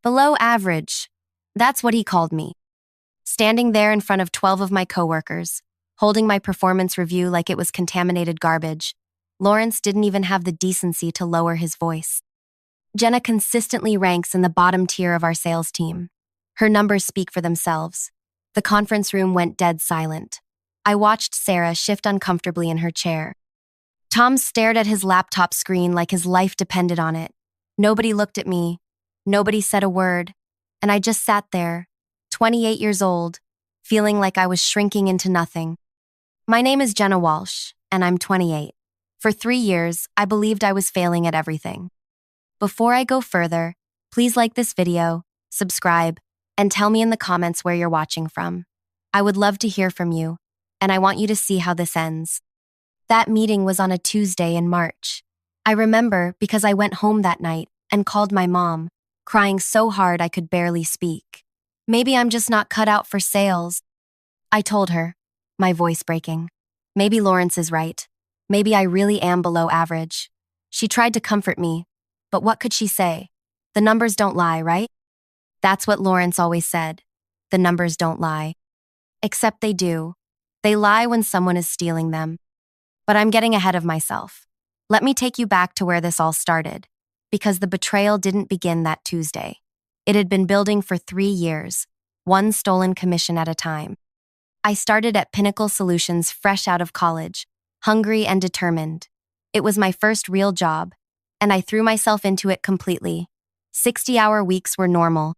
Below average. That's what he called me. Standing there in front of 12 of my coworkers, holding my performance review like it was contaminated garbage, Lawrence didn't even have the decency to lower his voice. Jenna consistently ranks in the bottom tier of our sales team. Her numbers speak for themselves. The conference room went dead silent. I watched Sarah shift uncomfortably in her chair. Tom stared at his laptop screen like his life depended on it. Nobody looked at me. Nobody said a word. And I just sat there, 28 years old, feeling like I was shrinking into nothing. My name is Jenna Walsh, and I'm 28. For 3 years, I believed I was failing at everything. Before I go further, please like this video, subscribe, and tell me in the comments where you're watching from. I would love to hear from you, and I want you to see how this ends. That meeting was on a Tuesday in March. I remember because I went home that night and called my mom, crying so hard I could barely speak. Maybe I'm just not cut out for sales. I told her, my voice breaking. Maybe Lawrence is right. Maybe I really am below average. She tried to comfort me, but what could she say? The numbers don't lie, right? That's what Lawrence always said. The numbers don't lie. Except they do. They lie when someone is stealing them. But I'm getting ahead of myself. Let me take you back to where this all started, because the betrayal didn't begin that Tuesday. It had been building for 3 years, one stolen commission at a time. I started at Pinnacle Solutions fresh out of college, hungry and determined. It was my first real job, and I threw myself into it completely. 60-hour weeks were normal.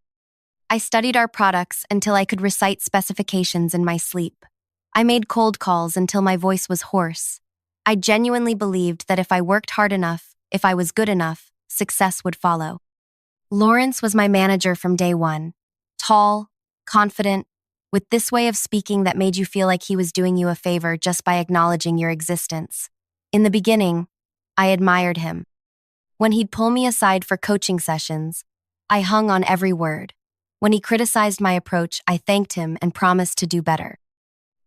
I studied our products until I could recite specifications in my sleep. I made cold calls until my voice was hoarse. I genuinely believed that if I worked hard enough, if I was good enough, success would follow. Lawrence was my manager from day one. Tall, confident, with this way of speaking that made you feel like he was doing you a favor just by acknowledging your existence. In the beginning, I admired him. When he'd pull me aside for coaching sessions, I hung on every word. When he criticized my approach, I thanked him and promised to do better.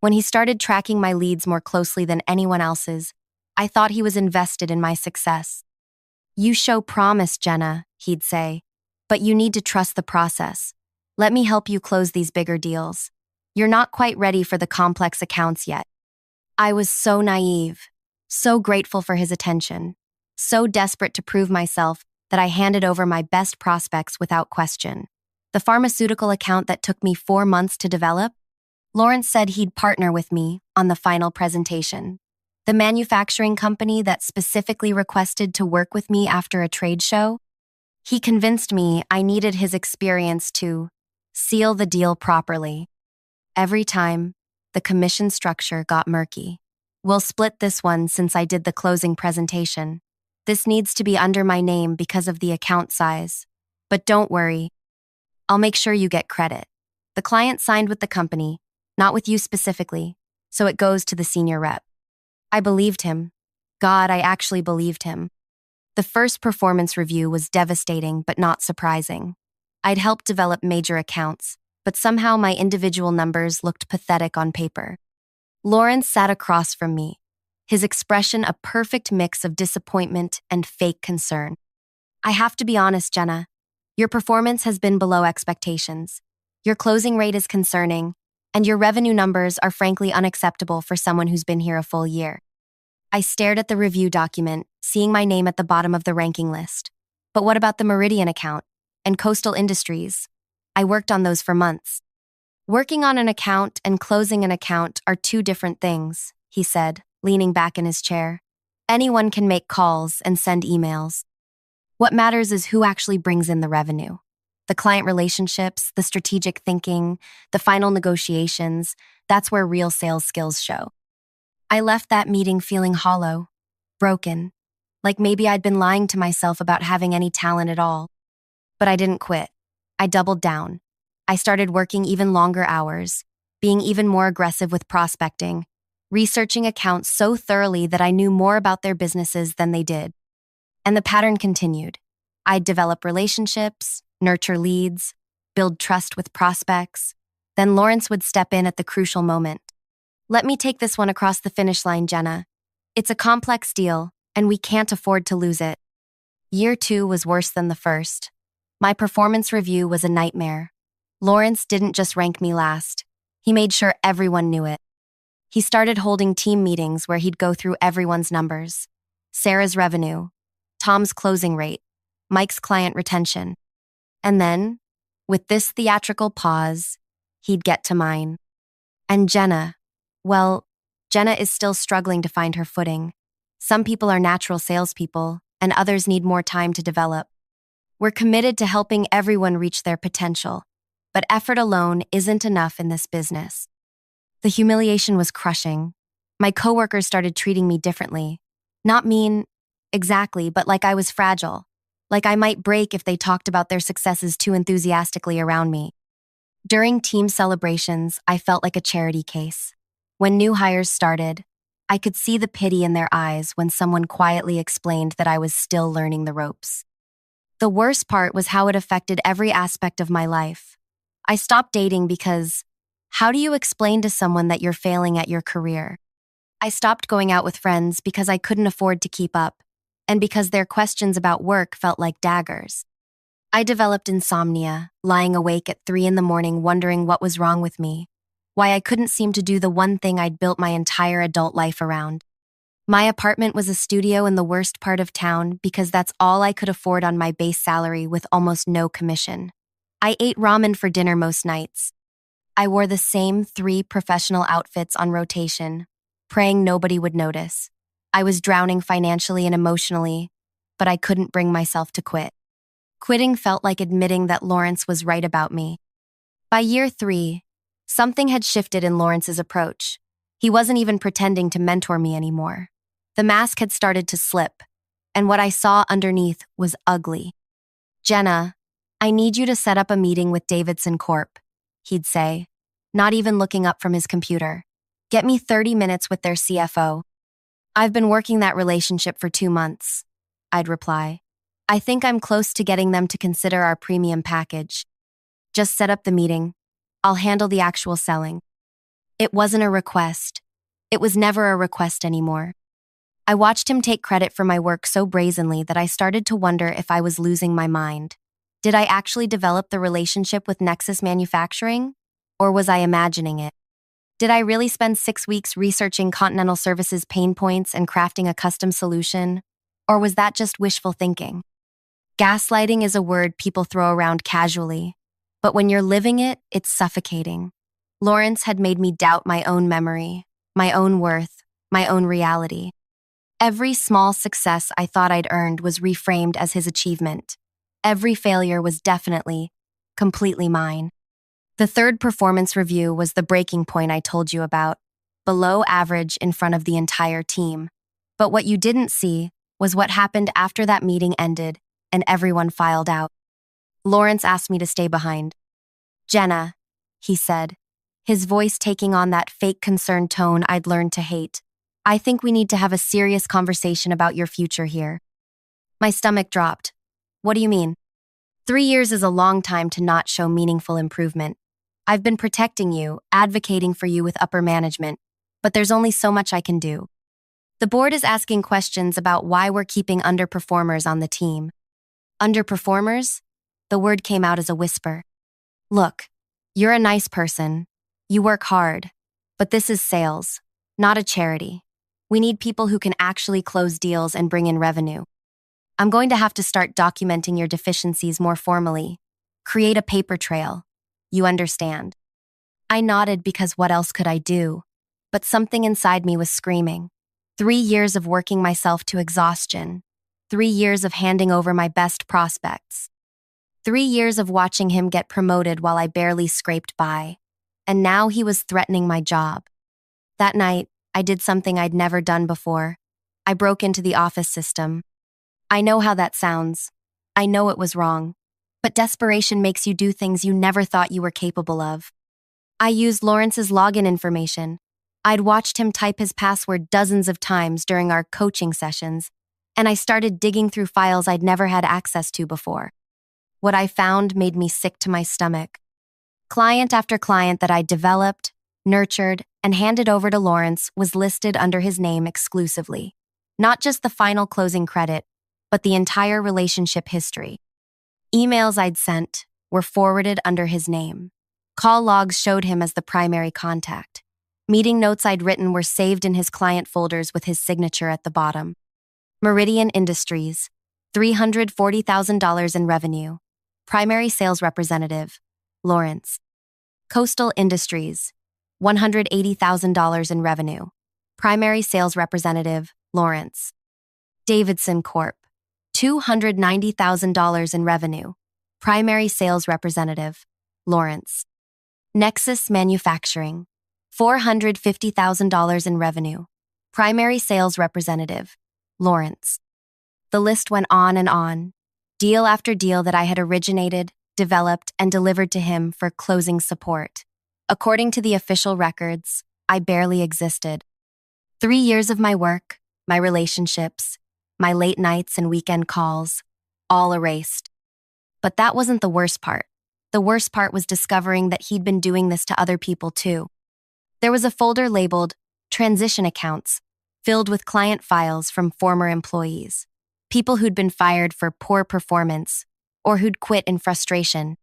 When he started tracking my leads more closely than anyone else's, I thought he was invested in my success. You show promise, Jenna, he'd say, but you need to trust the process. Let me help you close these bigger deals. You're not quite ready for the complex accounts yet. I was so naive, so grateful for his attention, so desperate to prove myself that I handed over my best prospects without question. The pharmaceutical account that took me 4 months to develop, Lawrence said he'd partner with me on the final presentation. The manufacturing company that specifically requested to work with me after a trade show, he convinced me I needed his experience to seal the deal properly. Every time, the commission structure got murky. We'll split this one since I did the closing presentation. This needs to be under my name because of the account size. But don't worry, I'll make sure you get credit. The client signed with the company, not with you specifically, so it goes to the senior rep. I believed him. God, I actually believed him. The first performance review was devastating but not surprising. I'd helped develop major accounts, but somehow my individual numbers looked pathetic on paper. Lawrence sat across from me, his expression a perfect mix of disappointment and fake concern. I have to be honest, Jenna. Your performance has been below expectations. Your closing rate is concerning, and your revenue numbers are frankly unacceptable for someone who's been here a full year. I stared at the review document, seeing my name at the bottom of the ranking list. But what about the Meridian account and Coastal Industries? I worked on those for months. Working on an account and closing an account are 2 different things, he said, leaning back in his chair. Anyone can make calls and send emails. What matters is who actually brings in the revenue. The client relationships, the strategic thinking, the final negotiations, that's where real sales skills show. I left that meeting feeling hollow, broken, like maybe I'd been lying to myself about having any talent at all. But I didn't quit. I doubled down. I started working even longer hours, being even more aggressive with prospecting, researching accounts so thoroughly that I knew more about their businesses than they did. And the pattern continued. I'd develop relationships, nurture leads, build trust with prospects. Then Lawrence would step in at the crucial moment. Let me take this one across the finish line, Jenna. It's a complex deal, and we can't afford to lose it. Year 2 was worse than the first. My performance review was a nightmare. Lawrence didn't just rank me last. He made sure everyone knew it. He started holding team meetings where he'd go through everyone's numbers. Sarah's revenue, Tom's closing rate, Mike's client retention. And then, with this theatrical pause, he'd get to mine. And Jenna, well, Jenna is still struggling to find her footing. Some people are natural salespeople, and others need more time to develop. We're committed to helping everyone reach their potential, but effort alone isn't enough in this business. The humiliation was crushing. My coworkers started treating me differently. Not mean, exactly, but like I was fragile. Like I might break if they talked about their successes too enthusiastically around me. During team celebrations, I felt like a charity case. When new hires started, I could see the pity in their eyes when someone quietly explained that I was still learning the ropes. The worst part was how it affected every aspect of my life. I stopped dating because, how do you explain to someone that you're failing at your career? I stopped going out with friends because I couldn't afford to keep up, and because their questions about work felt like daggers. I developed insomnia, lying awake at 3 a.m. wondering what was wrong with me, why I couldn't seem to do the one thing I'd built my entire adult life around. My apartment was a studio in the worst part of town because that's all I could afford on my base salary with almost no commission. I ate ramen for dinner most nights. I wore the same 3 professional outfits on rotation, praying nobody would notice. I was drowning financially and emotionally, but I couldn't bring myself to quit. Quitting felt like admitting that Lawrence was right about me. By year 3, something had shifted in Lawrence's approach. He wasn't even pretending to mentor me anymore. The mask had started to slip, and what I saw underneath was ugly. "Jenna, I need you to set up a meeting with Davidson Corp," he'd say, not even looking up from his computer. "Get me 30 minutes with their CFO. "I've been working that relationship for 2 months," I'd reply. "I think I'm close to getting them to consider our premium package. Just set up the meeting. I'll handle the actual selling." It wasn't a request. It was never a request anymore. I watched him take credit for my work so brazenly that I started to wonder if I was losing my mind. Did I actually develop the relationship with Nexus Manufacturing? Or was I imagining it? Did I really spend 6 weeks researching Continental Services' pain points and crafting a custom solution? Or was that just wishful thinking? Gaslighting is a word people throw around casually, but when you're living it, it's suffocating. Lawrence had made me doubt my own memory, my own worth, my own reality. Every small success I thought I'd earned was reframed as his achievement. Every failure was definitely, completely mine. The third performance review was the breaking point I told you about, below average in front of the entire team. But what you didn't see was what happened after that meeting ended and everyone filed out. Lawrence asked me to stay behind. "Jenna," he said, his voice taking on that fake concerned tone I'd learned to hate. "I think we need to have a serious conversation about your future here." My stomach dropped. "What do you mean?" 3 years is a long time to not show meaningful improvement. I've been protecting you, advocating for you with upper management, but there's only so much I can do. The board is asking questions about why we're keeping underperformers on the team. Underperformers? The word came out as a whisper. "Look, you're a nice person. You work hard, but this is sales, not a charity. We need people who can actually close deals and bring in revenue. I'm going to have to start documenting your deficiencies more formally. Create a paper trail. You understand." I nodded because what else could I do? But something inside me was screaming. 3 years of working myself to exhaustion. 3 years of handing over my best prospects. 3 years of watching him get promoted while I barely scraped by. And now he was threatening my job. That night, I did something I'd never done before. I broke into the office system. I know how that sounds. I know it was wrong. But desperation makes you do things you never thought you were capable of. I used Lawrence's login information. I'd watched him type his password dozens of times during our coaching sessions, and I started digging through files I'd never had access to before. What I found made me sick to my stomach. Client after client that I'd developed, nurtured, and handed over to Lawrence was listed under his name exclusively. Not just the final closing credit, but the entire relationship history. Emails I'd sent were forwarded under his name. Call logs showed him as the primary contact. Meeting notes I'd written were saved in his client folders with his signature at the bottom. Meridian Industries, $340,000 in revenue. Primary sales representative, Lawrence. Coastal Industries, $180,000 in revenue. Primary sales representative, Lawrence. Davidson Corp., $290,000 in revenue. Primary sales representative, Lawrence. Nexus Manufacturing, $450,000 in revenue. Primary sales representative, Lawrence. The list went on and on, deal after deal that I had originated, developed, and delivered to him for closing support. According to the official records, I barely existed. 3 years of my work, my relationships, my late nights and weekend calls, all erased. But that wasn't the worst part. The worst part was discovering that he'd been doing this to other people too. There was a folder labeled Transition Accounts, filled with client files from former employees, people who'd been fired for poor performance or who'd quit in frustration.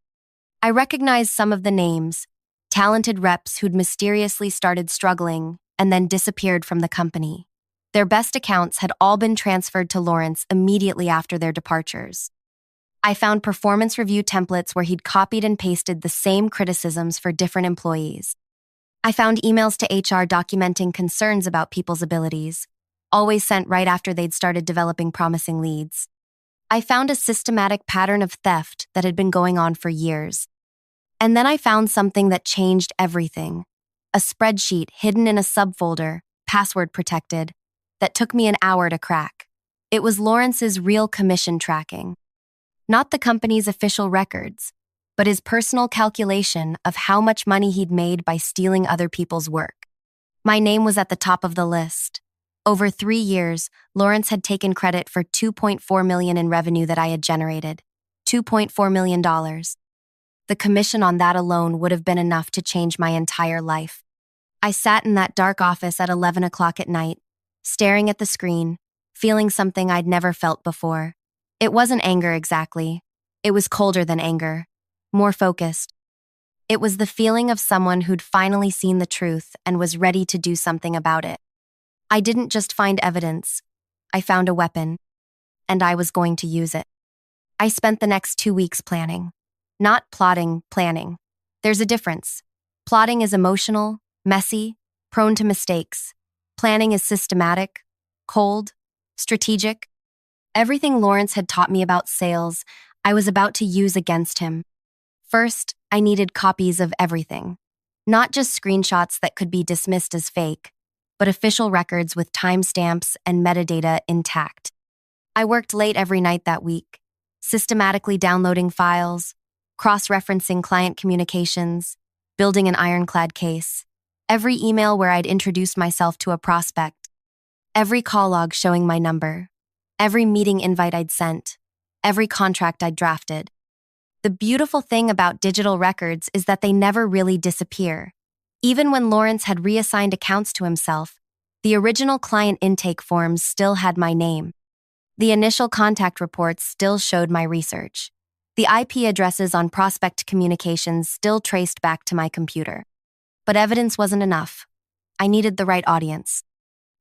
I recognized some of the names, talented reps who'd mysteriously started struggling and then disappeared from the company. Their best accounts had all been transferred to Lawrence immediately after their departures. I found performance review templates where he'd copied and pasted the same criticisms for different employees. I found emails to HR documenting concerns about people's abilities, always sent right after they'd started developing promising leads. I found a systematic pattern of theft that had been going on for years. And then I found something that changed everything. A spreadsheet hidden in a subfolder, password protected, that took me an hour to crack. It was Lawrence's real commission tracking. Not the company's official records, but his personal calculation of how much money he'd made by stealing other people's work. My name was at the top of the list. Over 3 years, Lawrence had taken credit for $2.4 million in revenue that I had generated. $2.4 million. The commission on that alone would have been enough to change my entire life. I sat in that dark office at 11 o'clock at night, staring at the screen, feeling something I'd never felt before. It wasn't anger exactly. It was colder than anger, more focused. It was the feeling of someone who'd finally seen the truth and was ready to do something about it. I didn't just find evidence. I found a weapon, and I was going to use it. I spent the next 2 weeks planning. Not plotting, planning. There's a difference. Plotting is emotional, messy, prone to mistakes. Planning is systematic, cold, strategic. Everything Lawrence had taught me about sales, I was about to use against him. First, I needed copies of everything. Not just screenshots that could be dismissed as fake, but official records with timestamps and metadata intact. I worked late every night that week, systematically downloading files, cross-referencing client communications, building an ironclad case. Every email where I'd introduced myself to a prospect. Every call log showing my number. Every meeting invite I'd sent. Every contract I'd drafted. The beautiful thing about digital records is that they never really disappear. Even when Lawrence had reassigned accounts to himself, the original client intake forms still had my name. The initial contact reports still showed my research. The IP addresses on prospect communications still traced back to my computer. But evidence wasn't enough. I needed the right audience.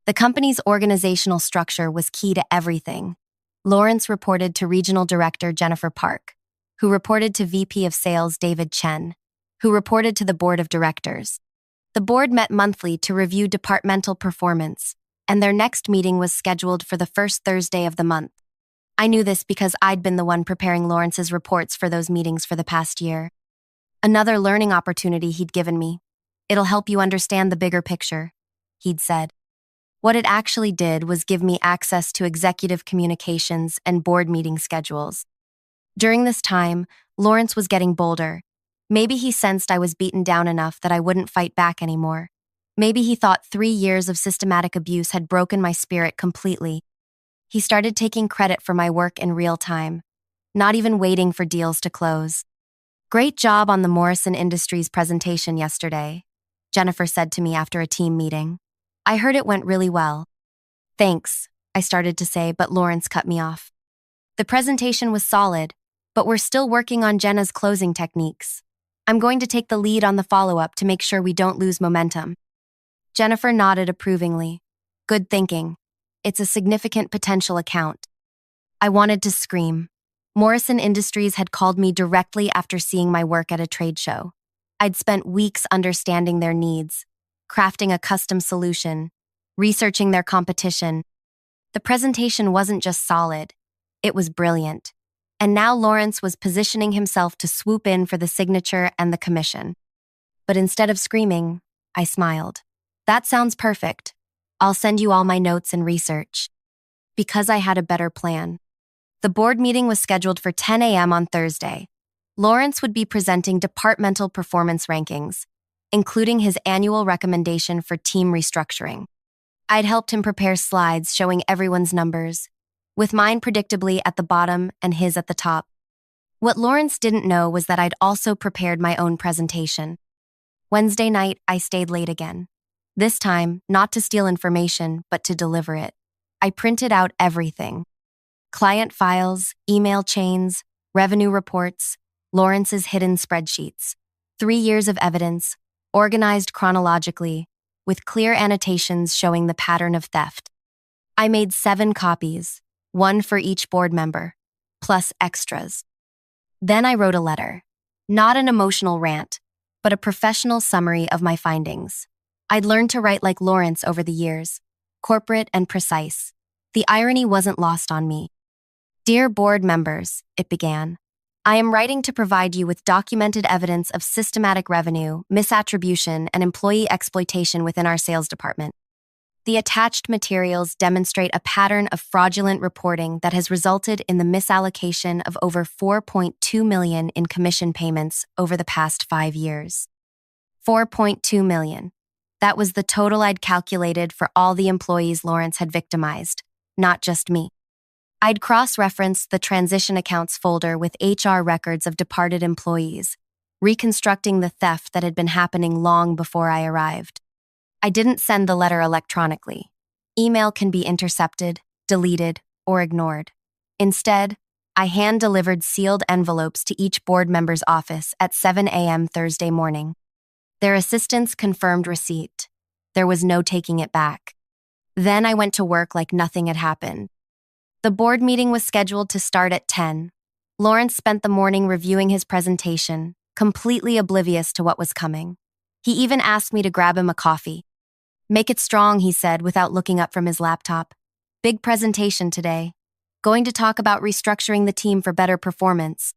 The company's organizational structure was key to everything. Lawrence reported to Regional Director Jennifer Park, who reported to VP of Sales David Chen, who reported to the Board of Directors. The board met monthly to review departmental performance, and their next meeting was scheduled for the first Thursday of the month. I knew this because I'd been the one preparing Lawrence's reports for those meetings for the past year. Another learning opportunity he'd given me. It'll help you understand the bigger picture, he'd said. What it actually did was give me access to executive communications and board meeting schedules. During this time, Lawrence was getting bolder. Maybe he sensed I was beaten down enough that I wouldn't fight back anymore. Maybe he thought 3 years of systematic abuse had broken my spirit completely. He started taking credit for my work in real time, not even waiting for deals to close. "Great job on the Morrison Industries presentation yesterday," Jennifer said to me after a team meeting. "I heard it went really well." "Thanks," I started to say, but Lawrence cut me off. "The presentation was solid. but we're still working on Jenna's closing techniques. I'm going to take the lead on the follow-up to make sure we don't lose momentum." Jennifer nodded approvingly. "Good thinking. It's a significant potential account." I wanted to scream. Morrison Industries had called me directly after seeing my work at a trade show. I'd spent weeks understanding their needs, crafting a custom solution, researching their competition. The presentation wasn't just solid, it was brilliant. And now Lawrence was positioning himself to swoop in for the signature and the commission. But instead of screaming, I smiled. "That sounds perfect. I'll send you all my notes and research." Because I had a better plan. The board meeting was scheduled for 10 a.m. on Thursday. Lawrence would be presenting departmental performance rankings, including his annual recommendation for team restructuring. I'd helped him prepare slides showing everyone's numbers, with mine predictably at the bottom and his at the top. What Lawrence didn't know was that I'd also prepared my own presentation. Wednesday night, I stayed late again. This time, not to steal information, but to deliver it. I printed out everything. Client files, email chains, revenue reports, Lawrence's hidden spreadsheets. 3 years of evidence, organized chronologically, with clear annotations showing the pattern of theft. I made 7 copies, 1 for each board member, plus extras. Then I wrote a letter. Not an emotional rant, but a professional summary of my findings. I'd learned to write like Lawrence over the years, corporate and precise. The irony wasn't lost on me. "Dear board members," it began, "I am writing to provide you with documented evidence of systematic revenue, misattribution, and employee exploitation within our sales department. The attached materials demonstrate a pattern of fraudulent reporting that has resulted in the misallocation of over $4.2 million in commission payments over the past 5 years. $4.2 million. That was the total I'd calculated for all the employees Lawrence had victimized, not just me. I'd cross-referenced the transition accounts folder with HR records of departed employees, reconstructing the theft that had been happening long before I arrived. I didn't send the letter electronically. Email can be intercepted, deleted, or ignored. Instead, I hand-delivered sealed envelopes to each board member's office at 7 a.m. Thursday morning. Their assistants confirmed receipt. There was no taking it back. Then I went to work like nothing had happened. The board meeting was scheduled to start at 10. Lawrence spent the morning reviewing his presentation, completely oblivious to what was coming. He even asked me to grab him a coffee. "Make it strong," he said without looking up from his laptop. "Big presentation today. Going to talk about restructuring the team for better performance."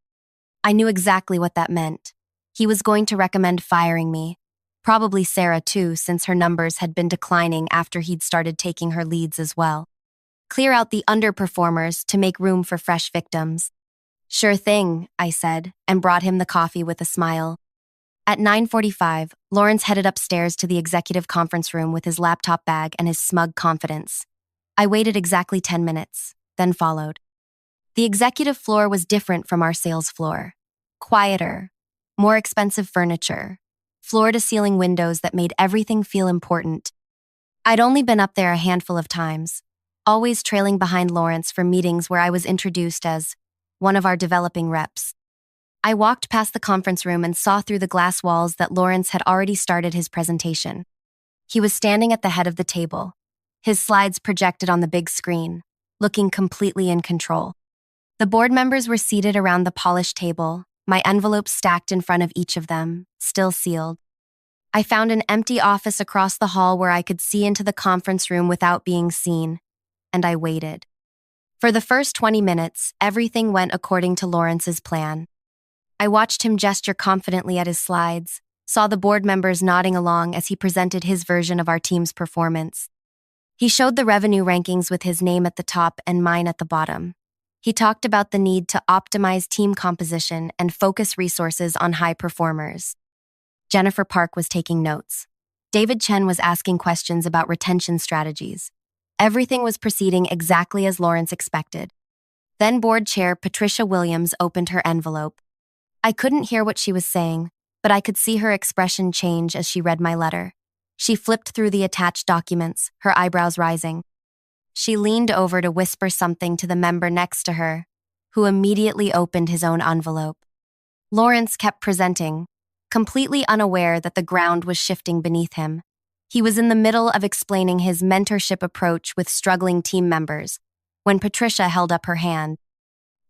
I knew exactly what that meant. He was going to recommend firing me. Probably Sarah too, since her numbers had been declining after he'd started taking her leads as well. Clear out the underperformers to make room for fresh victims. "Sure thing," I said, and brought him the coffee with a smile. At 9:45, Lawrence headed upstairs to the executive conference room with his laptop bag and his smug confidence. I waited exactly 10 minutes, then followed. The executive floor was different from our sales floor. Quieter, more expensive furniture, floor-to-ceiling windows that made everything feel important. I'd only been up there a handful of times, always trailing behind Lawrence for meetings where I was introduced as one of our developing reps. I walked past the conference room and saw through the glass walls that Lawrence had already started his presentation. He was standing at the head of the table, his slides projected on the big screen, looking completely in control. The board members were seated around the polished table, my envelopes stacked in front of each of them, still sealed. I found an empty office across the hall where I could see into the conference room without being seen, and I waited. For the first 20 minutes, everything went according to Lawrence's plan. I watched him gesture confidently at his slides, saw the board members nodding along as he presented his version of our team's performance. He showed the revenue rankings with his name at the top and mine at the bottom. He talked about the need to optimize team composition and focus resources on high performers. Jennifer Park was taking notes. David Chen was asking questions about retention strategies. Everything was proceeding exactly as Lawrence expected. Then board chair Patricia Williams opened her envelope. I couldn't hear what she was saying, but I could see her expression change as she read my letter. She flipped through the attached documents, her eyebrows rising. She leaned over to whisper something to the member next to her, who immediately opened his own envelope. Lawrence kept presenting, completely unaware that the ground was shifting beneath him. He was in the middle of explaining his mentorship approach with struggling team members when Patricia held up her hand.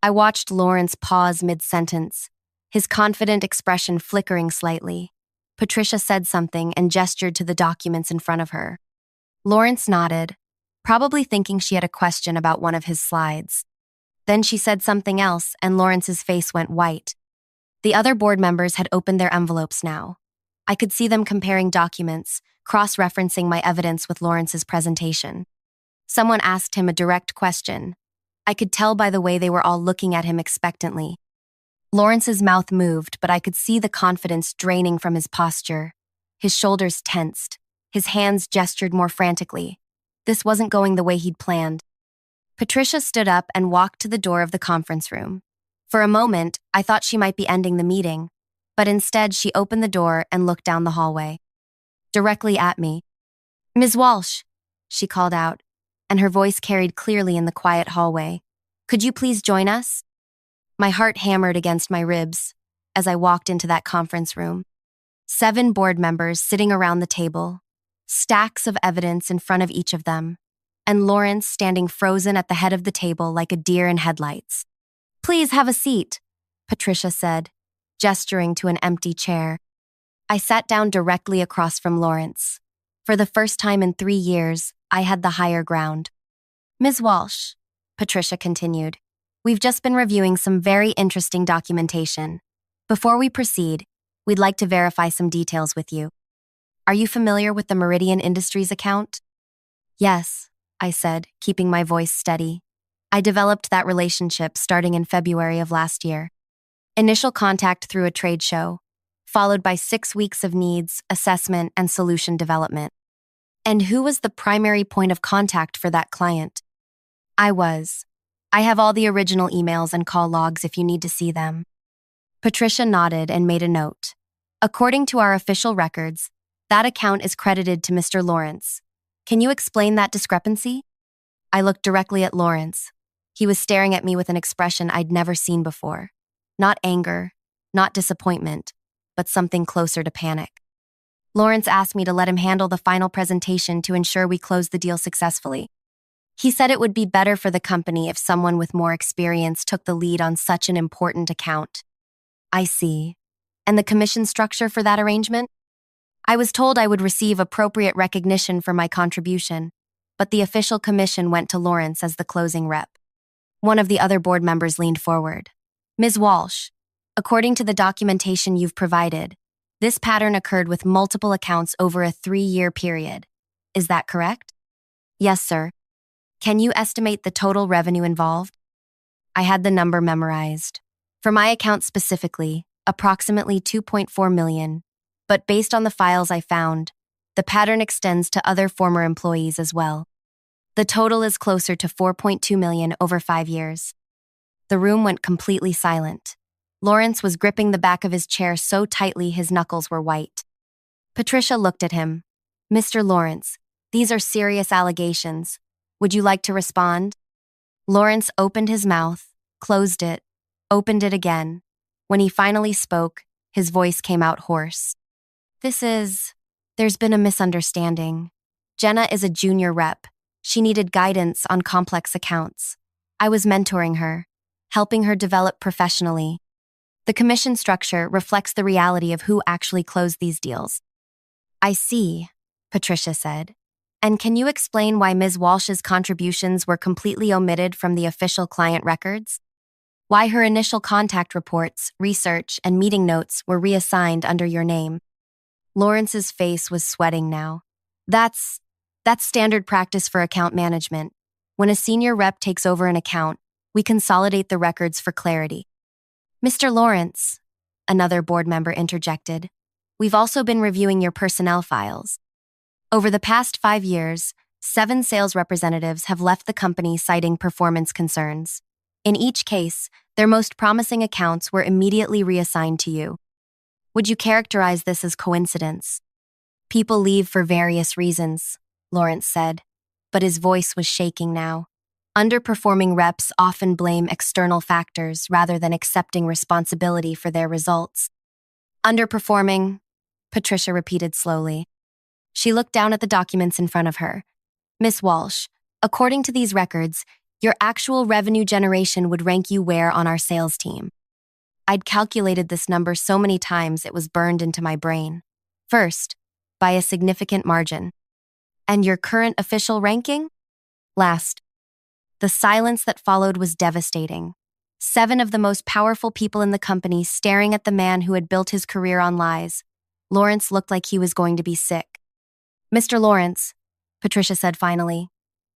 I watched Lawrence pause mid-sentence, his confident expression flickering slightly. Patricia said something and gestured to the documents in front of her. Lawrence nodded, probably thinking she had a question about one of his slides. Then she said something else, and Lawrence's face went white. The other board members had opened their envelopes now. I could see them comparing documents, cross-referencing my evidence with Lawrence's presentation. Someone asked him a direct question. I could tell by the way they were all looking at him expectantly. Lawrence's mouth moved, but I could see the confidence draining from his posture. His shoulders tensed. His hands gestured more frantically. This wasn't going the way he'd planned. Patricia stood up and walked to the door of the conference room. For a moment, I thought she might be ending the meeting, but instead she opened the door and looked down the hallway. Directly at me. "Ms. Walsh," she called out, and her voice carried clearly in the quiet hallway. "Could you please join us?" My heart hammered against my ribs as I walked into that conference room. 7 board members sitting around the table, stacks of evidence in front of each of them, and Lawrence standing frozen at the head of the table like a deer in headlights. "Please have a seat," Patricia said, gesturing to an empty chair. I sat down directly across from Lawrence. For the first time in 3 years, I had the higher ground. "Ms. Walsh," Patricia continued, "we've just been reviewing some very interesting documentation. Before we proceed, we'd like to verify some details with you. Are you familiar with the Meridian Industries account?" "Yes," I said, keeping my voice steady. "I developed that relationship starting in February of last year. Initial contact through a trade show, followed by 6 weeks of needs, assessment, and solution development." "And who was the primary point of contact for that client?" "I was. I have all the original emails and call logs if you need to see them." Patricia nodded and made a note. "According to our official records, that account is credited to Mr. Lawrence. Can you explain that discrepancy?" I looked directly at Lawrence. He was staring at me with an expression I'd never seen before. Not anger, not disappointment, but something closer to panic. Lawrence asked me to let him handle the final presentation to ensure we closed the deal successfully. He said it would be better for the company if someone with more experience took the lead on such an important account. "I see. And the commission structure for that arrangement?" "I was told I would receive appropriate recognition for my contribution, but the official commission went to Lawrence as the closing rep." One of the other board members leaned forward. "Ms. Walsh, according to the documentation you've provided, this pattern occurred with multiple accounts over a 3-year period. Is that correct?" "Yes, sir." "Can you estimate the total revenue involved?" I had the number memorized. For my account specifically, approximately 2.4 million, but based on the files I found, the pattern extends to other former employees as well. The total is closer to 4.2 million over 5 years. The room went completely silent. Lawrence was gripping the back of his chair so tightly his knuckles were white. Patricia looked at him. "Mr. Lawrence, these are serious allegations. Would you like to respond?" Lawrence opened his mouth, closed it, opened it again. When he finally spoke, his voice came out hoarse. There's been a misunderstanding. Jenna is a junior rep. She needed guidance on complex accounts. I was mentoring her, helping her develop professionally. The commission structure reflects the reality of who actually closed these deals." "I see," Patricia said. "And can you explain why Ms. Walsh's contributions were completely omitted from the official client records? Why her initial contact reports, research, and meeting notes were reassigned under your name?" Lawrence's face was sweating now. That's standard practice for account management. When a senior rep takes over an account, we consolidate the records for clarity." "Mr. Lawrence," another board member interjected, "we've also been reviewing your personnel files. Over the past 5 years, 7 sales representatives have left the company citing performance concerns. In each case, their most promising accounts were immediately reassigned to you. Would you characterize this as coincidence?" "People leave for various reasons," Lawrence said, but his voice was shaking now. Underperforming reps often blame external factors rather than accepting responsibility for their results. Underperforming, Patricia repeated slowly. She looked down at the documents in front of her. Miss Walsh, according to these records, your actual revenue generation would rank you where on our sales team? I'd calculated this number so many times it was burned into my brain. First, by a significant margin. And your current official ranking? Last. The silence that followed was devastating. 7 of the most powerful people in the company staring at the man who had built his career on lies. Lawrence looked like he was going to be sick. Mr. Lawrence, Patricia said finally,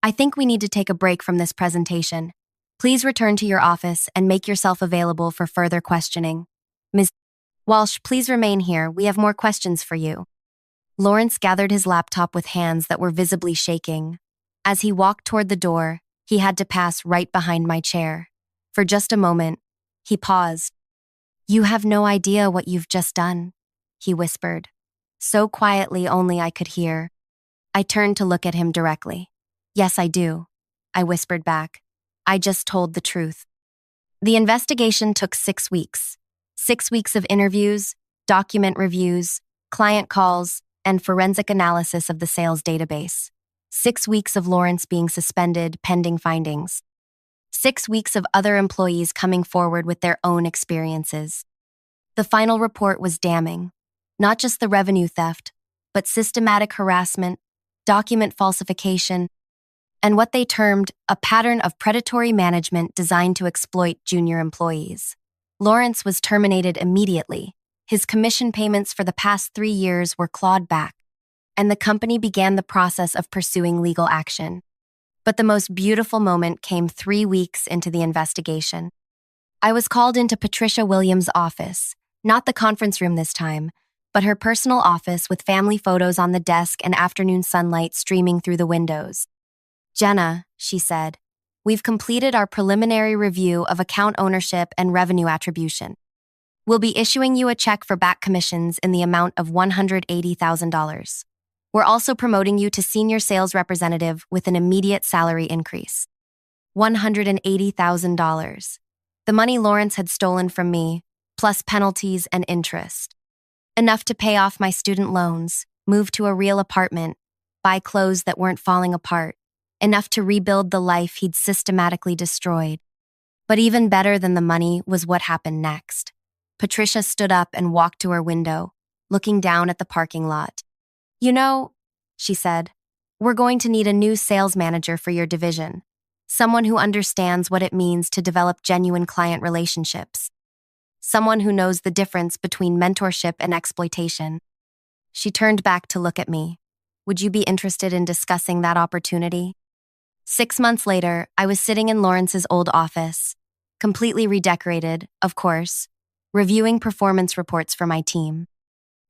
I think we need to take a break from this presentation. Please return to your office and make yourself available for further questioning. Ms. Walsh, please remain here. We have more questions for you. Lawrence gathered his laptop with hands that were visibly shaking. As he walked toward the door, he had to pass right behind my chair. For just a moment, he paused. You have no idea what you've just done, he whispered, so quietly only I could hear. I turned to look at him directly. Yes, I do, I whispered back. I just told the truth. The investigation took 6 weeks. 6 weeks of interviews, document reviews, client calls, and forensic analysis of the sales database. 6 weeks of Lawrence being suspended pending findings. 6 weeks of other employees coming forward with their own experiences. The final report was damning. Not just the revenue theft, but systematic harassment, document falsification, and what they termed a pattern of predatory management designed to exploit junior employees. Lawrence was terminated immediately. His commission payments for the past 3 years were clawed back, and the company began the process of pursuing legal action. But the most beautiful moment came 3 weeks into the investigation. I was called into Patricia Williams' office, not the conference room this time, but her personal office with family photos on the desk and afternoon sunlight streaming through the windows. Jenna, she said, we've completed our preliminary review of account ownership and revenue attribution. We'll be issuing you a check for back commissions in the amount of $180,000. We're also promoting you to senior sales representative with an immediate salary increase. $180,000. The money Lawrence had stolen from me, plus penalties and interest. Enough to pay off my student loans, move to a real apartment, buy clothes that weren't falling apart. Enough to rebuild the life he'd systematically destroyed. But even better than the money was what happened next. Patricia stood up and walked to her window, looking down at the parking lot. You know, she said, we're going to need a new sales manager for your division. Someone who understands what it means to develop genuine client relationships. Someone who knows the difference between mentorship and exploitation. She turned back to look at me. Would you be interested in discussing that opportunity? 6 months later, I was sitting in Lawrence's old office, completely redecorated, of course, reviewing performance reports for my team.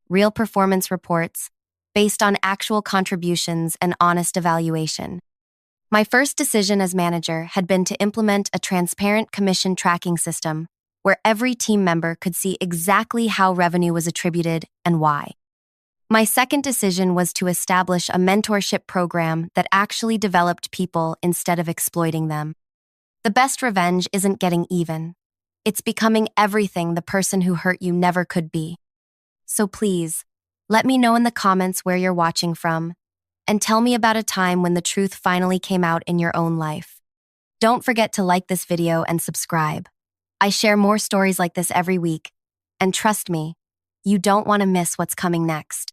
Real performance reports, based on actual contributions and honest evaluation. My first decision as manager had been to implement a transparent commission tracking system where every team member could see exactly how revenue was attributed and why. My second decision was to establish a mentorship program that actually developed people instead of exploiting them. The best revenge isn't getting even. It's becoming everything the person who hurt you never could be. So please, let me know in the comments where you're watching from, and tell me about a time when the truth finally came out in your own life. Don't forget to like this video and subscribe. I share more stories like this every week, and trust me, you don't want to miss what's coming next.